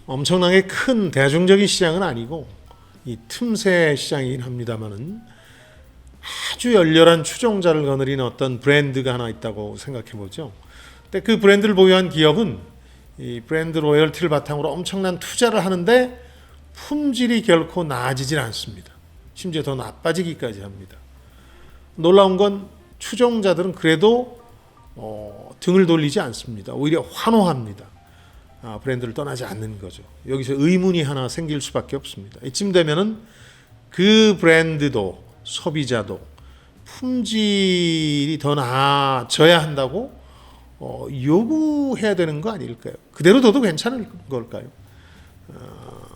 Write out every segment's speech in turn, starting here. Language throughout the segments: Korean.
엄청나게 큰 대중적인 시장은 아니고 이 틈새 시장이긴 합니다만은 아주 열렬한 추종자를 거느리는 어떤 브랜드가 하나 있다고 생각해 보죠. 근데 그 브랜드를 보유한 기업은 이 브랜드 로열티를 바탕으로 엄청난 투자를 하는데 품질이 결코 나아지질 않습니다. 심지어 더 나빠지기까지 합니다. 놀라운 건 추종자들은 그래도 등을 돌리지 않습니다. 오히려 환호합니다. 브랜드를 떠나지 않는 거죠. 여기서 의문이 하나 생길 수밖에 없습니다. 이쯤 되면은 그 브랜드도 소비자도 품질이 더 나아져야 한다고 요구해야 되는 거 아닐까요? 그대로 둬도 괜찮을 걸까요?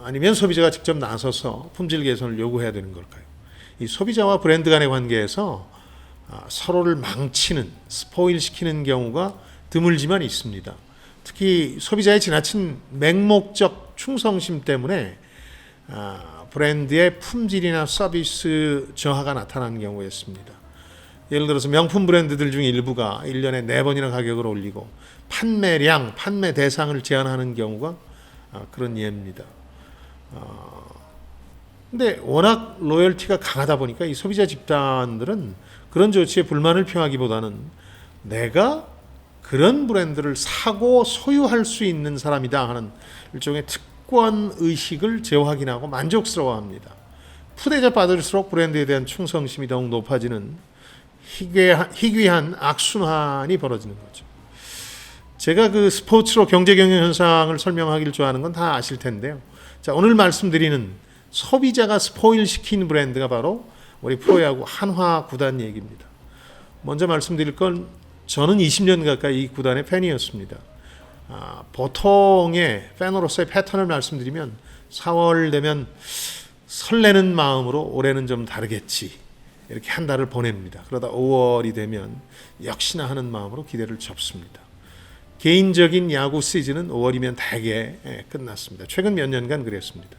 아니면 소비자가 직접 나서서 품질 개선을 요구해야 되는 걸까요? 이 소비자와 브랜드 간의 관계에서 서로를 망치는, 스포일시키는 경우가 드물지만 있습니다. 특히 소비자의 지나친 맹목적 충성심 때문에 브랜드의 품질이나 서비스 저하가 나타나는 경우였습니다. 예를 들어서 명품 브랜드들 중 일부가 1년에 4번이나 가격을 올리고 판매량, 판매 대상을 제한하는 경우가 그런 예입니다. 근데 워낙 로열티가 강하다 보니까 이 소비자 집단들은 그런 조치에 불만을 표하기보다는 내가 그런 브랜드를 사고 소유할 수 있는 사람이다 하는 일종의 특권 의식을 재확인하고 만족스러워합니다. 푸대접 받을수록 브랜드에 대한 충성심이 더욱 높아지는 희귀한 악순환이 벌어지는 거죠. 제가 그 스포츠로 경제 경영 현상을 설명하기를 좋아하는 건 다 아실 텐데요. 자, 오늘 말씀드리는 소비자가 스포일 시킨 브랜드가 바로 우리 프로야구 한화 구단 얘기입니다. 먼저 말씀드릴 건 저는 20년 가까이 이 구단의 팬이었습니다. 보통의 팬으로서의 패턴을 말씀드리면 4월 되면 설레는 마음으로 올해는 좀 다르겠지 이렇게 한 달을 보냅니다. 그러다 5월이 되면 역시나 하는 마음으로 기대를 접습니다. 개인적인 야구 시즌은 5월이면 대개 끝났습니다. 최근 몇 년간 그랬습니다.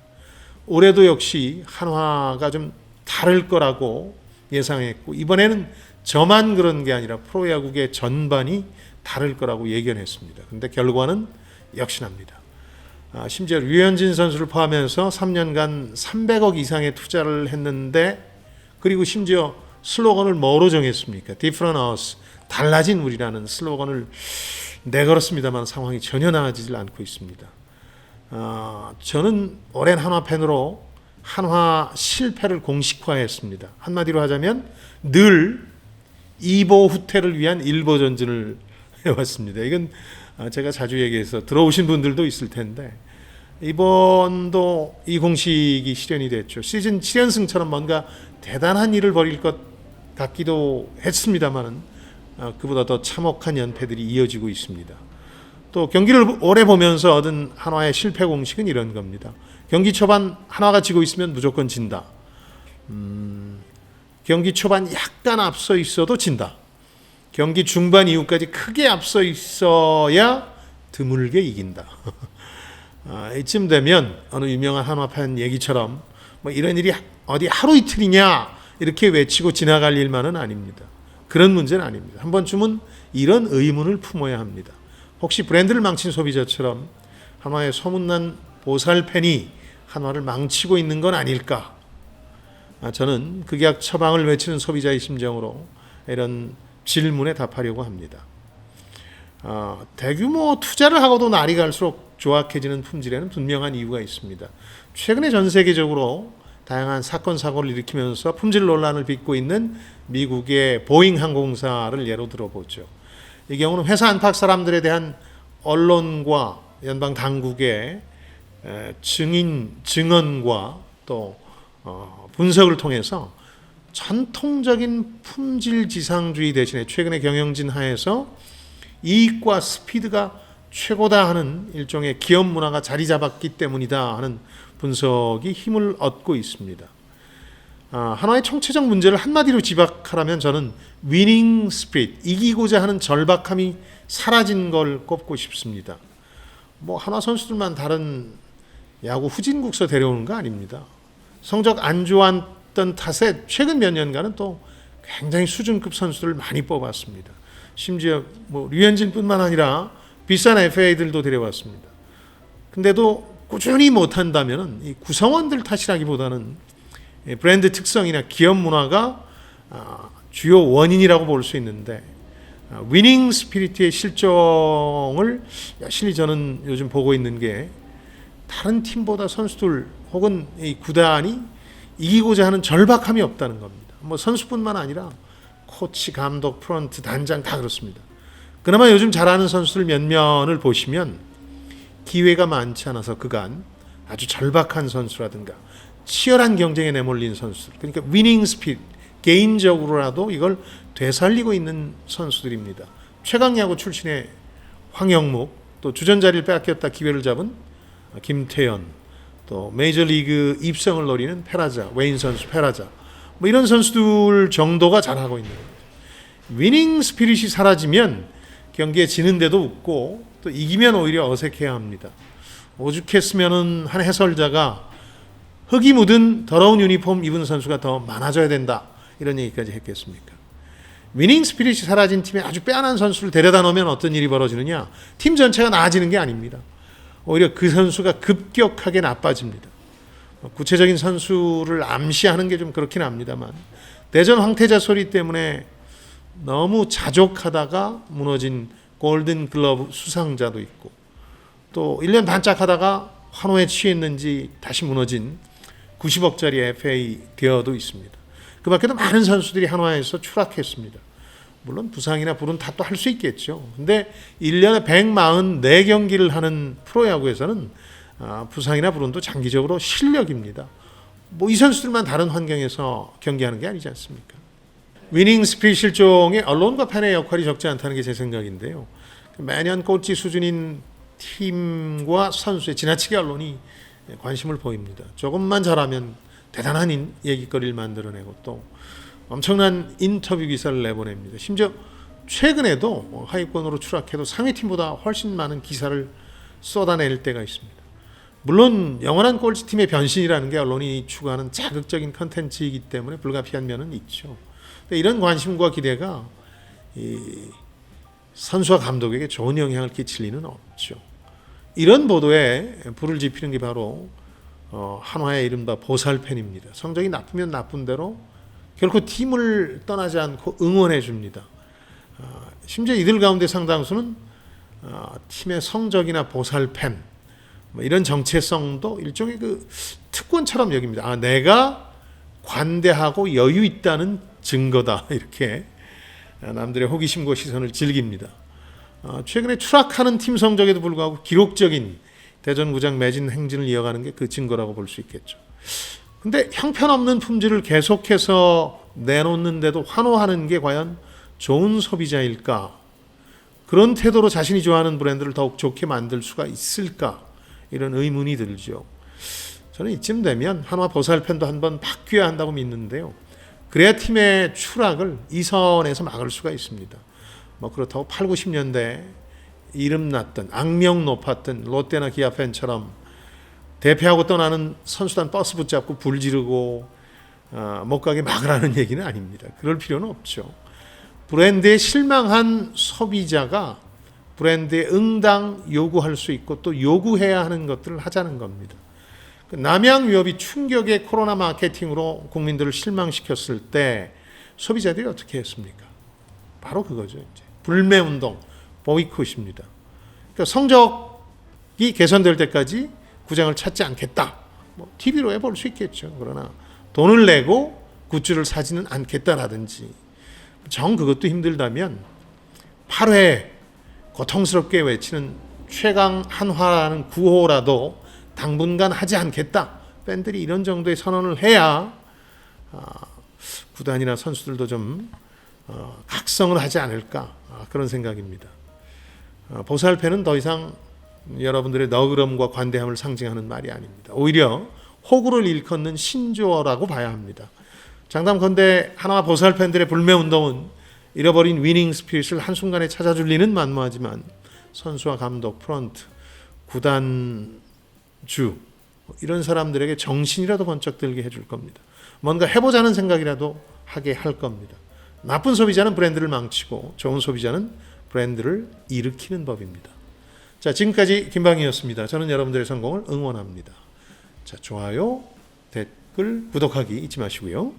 올해도 역시 한화가 좀 다를 거라고 예상했고 이번에는 저만 그런 게 아니라 프로야구의 전반이 다를 거라고 예견했습니다. 그런데 결과는 역시납니다. 심지어 류현진 선수를 포함해서 3년간 300억 이상의 투자를 했는데 그리고 심지어 슬로건을 뭐로 정했습니까? Different us, 달라진 우리라는 슬로건을 내걸었습니다만 상황이 전혀 나아지질 않고 있습니다. 저는 오랜 한화 팬으로 한화 실패를 공식화했습니다. 한마디로 하자면 늘 2보 후퇴를 위한 1보 전진을 해왔습니다. 이건 제가 자주 얘기해서 들어오신 분들도 있을 텐데 이번도 이 공식이 실현이 됐죠. 시즌 7연승처럼 뭔가 대단한 일을 벌일 것 같기도 했습니다만은 그보다 더 참혹한 연패들이 이어지고 있습니다. 또 경기를 오래 보면서 얻은 한화의 실패 공식은 이런 겁니다. 경기 초반 한화가 지고 있으면 무조건 진다. 경기 초반 약간 앞서 있어도 진다. 경기 중반 이후까지 크게 앞서 있어야 드물게 이긴다. 이쯤 되면 어느 유명한 한화팬 얘기처럼 뭐 이런 일이 어디 하루 이틀이냐 이렇게 외치고 지나갈 일만은 아닙니다. 그런 문제는 아닙니다. 한 번쯤은 이런 의문을 품어야 합니다. 혹시 브랜드를 망친 소비자처럼 한화의 소문난 보살팬이 한화를 망치고 있는 건 아닐까? 저는 극약 처방을 외치는 소비자의 심정으로 이런 질문에 답하려고 합니다. 대규모 투자를 하고도 날이 갈수록 조악해지는 품질에는 분명한 이유가 있습니다. 최근에 전 세계적으로 다양한 사건 사고를 일으키면서 품질 논란을 빚고 있는 미국의 보잉 항공사를 예로 들어보죠. 이 경우는 회사 안팎 사람들에 대한 언론과 연방 당국의 증언과 또 분석을 통해서 전통적인 품질 지상주의 대신에 최근의 경영진 하에서 이익과 스피드가 최고다 하는 일종의 기업 문화가 자리 잡았기 때문이다 하는 분석이 힘을 얻고 있습니다. 하나의 총체적 문제를 한마디로 지박하라면 저는 위닝 스피릿, 이기고자 하는 절박함이 사라진 걸 꼽고 싶습니다. 뭐 한화 선수들만 다른 야구 후진국서 데려오는 거 아닙니다. 성적 안 좋았던 탓에 최근 몇 년간은 또 굉장히 수준급 선수들을 많이 뽑았습니다. 심지어 뭐 류현진뿐만 아니라 비싼 FA들도 데려왔습니다. 근데도 꾸준히 못한다면 이 구성원들 탓이라기보다는 브랜드 특성이나 기업 문화가 주요 원인이라고 볼 수 있는데, 위닝 스피릿의 실종을 여실히 저는 요즘 보고 있는 게, 다른 팀보다 선수들 혹은 이 구단이 이기고자 하는 절박함이 없다는 겁니다. 뭐 선수뿐만 아니라 코치, 감독, 프런트, 단장 다 그렇습니다. 그나마 요즘 잘하는 선수들 몇 면을 보시면 기회가 많지 않아서 그간 아주 절박한 선수라든가 치열한 경쟁에 내몰린 선수들, 그러니까 위닝 스피릿, 개인적으로라도 이걸 되살리고 있는 선수들입니다. 최강야구 출신의 황영묵, 또 주전 자리를 빼앗겼다 기회를 잡은 김태현, 또 메이저리그 입성을 노리는 페라자, 웨인 선수 페라자, 뭐 이런 선수들 정도가 잘하고 있는 겁니다. 위닝 스피릿이 사라지면 경기에 지는데도 웃고, 또 이기면 오히려 어색해야 합니다. 오죽했으면은 한 해설자가 흙이 묻은 더러운 유니폼 입은 선수가 더 많아져야 된다, 이런 얘기까지 했겠습니까? 위닝 스피릿이 사라진 팀에 아주 빼어난 선수를 데려다 놓으면 어떤 일이 벌어지느냐? 팀 전체가 나아지는 게 아닙니다. 오히려 그 선수가 급격하게 나빠집니다. 구체적인 선수를 암시하는 게 좀 그렇긴 합니다만, 대전 황태자 소리 때문에 너무 자족하다가 무너진 골든 글러브 수상자도 있고, 또 1년 반짝하다가 환호에 취했는지 다시 무너진 90억짜리 FA 대여도 있습니다. 그 밖에도 많은 선수들이 한화에서 추락했습니다. 물론 부상이나 불운 다 또 할 수 있겠죠. 근데 1년에 144경기를 하는 프로야구에서는 부상이나 불운도 장기적으로 실력입니다. 뭐 이 선수들만 다른 환경에서 경기하는 게 아니지 않습니까? 위닝 스피릿 실종에 언론과 팬의 역할이 적지 않다는 게 제 생각인데요. 매년 꼴찌 수준인 팀과 선수의 지나치게 언론이 관심을 보입니다. 조금만 잘하면 대단한 얘기거리를 만들어내고 또 엄청난 인터뷰 기사를 내보냅니다. 심지어 최근에도 하위권으로 추락해도 상위팀보다 훨씬 많은 기사를 쏟아낼 때가 있습니다. 물론 영원한 꼴찌팀의 변신이라는 게 언론이 추구하는 자극적인 컨텐츠이기 때문에 불가피한 면은 있죠. 이런 관심과 기대가 이 선수와 감독에게 좋은 영향을 끼칠 리는 없죠. 이런 보도에 불을 지피는 게 바로 한화의 이른바 보살팬입니다. 성적이 나쁘면 나쁜 대로 결코 팀을 떠나지 않고 응원해 줍니다. 심지어 이들 가운데 상당수는 팀의 성적이나 보살팬, 뭐 이런 정체성도 일종의 그 특권처럼 여깁니다. 내가 관대하고 여유 있다는 증거다, 이렇게 남들의 호기심과 시선을 즐깁니다. 최근에 추락하는 팀 성적에도 불구하고 기록적인 대전구장 매진 행진을 이어가는 게 그 증거라고 볼 수 있겠죠. 근데 형편없는 품질을 계속해서 내놓는데도 환호하는 게 과연 좋은 소비자일까? 그런 태도로 자신이 좋아하는 브랜드를 더욱 좋게 만들 수가 있을까? 이런 의문이 들죠. 저는 이쯤 되면 한화 보살팬도 한번 바뀌어야 한다고 믿는데요. 그래야 팀의 추락을 이 선에서 막을 수가 있습니다. 뭐 그렇다고 8, 90년대 이름 났던, 악명 높았던 롯데나 기아 팬처럼 대패하고 떠나는 선수단 버스 붙잡고 불 지르고 못 가게 막으라는 얘기는 아닙니다. 그럴 필요는 없죠. 브랜드에 실망한 소비자가 브랜드에 응당 요구할 수 있고 또 요구해야 하는 것들을 하자는 겁니다. 남양 위협이 충격의 코로나 마케팅으로 국민들을 실망시켰을 때 소비자들이 어떻게 했습니까? 바로 그거죠. 이제 불매운동, 보이콧입니다. 그러니까 성적이 개선될 때까지 구장을 찾지 않겠다. 뭐 TV로 해볼 수 있겠죠. 그러나 돈을 내고 굿즈를 사지는 않겠다라든지, 정 그것도 힘들다면 8회 고통스럽게 외치는 최강 한화라는 구호라도 당분간 하지 않겠다. 팬들이 이런 정도의 선언을 해야 구단이나 선수들도 좀 각성을 하지 않을까, 그런 생각입니다. 보살팬은 더 이상 여러분들의 너그럼과 관대함을 상징하는 말이 아닙니다. 오히려 호구를 일컫는 신조어라고 봐야 합니다. 장담컨대 하나와 보살팬들의 불매운동은 잃어버린 위닝 스피릿을 한순간에 찾아줄 리는 만무하지만 선수와 감독, 프런트, 구단주 이런 사람들에게 정신이라도 번쩍 들게 해줄 겁니다. 뭔가 해보자는 생각이라도 하게 할 겁니다. 나쁜 소비자는 브랜드를 망치고 좋은 소비자는 브랜드를 일으키는 법입니다. 자, 지금까지 김방희였습니다. 저는 여러분들의 성공을 응원합니다. 자, 좋아요, 댓글, 구독하기 잊지 마시고요.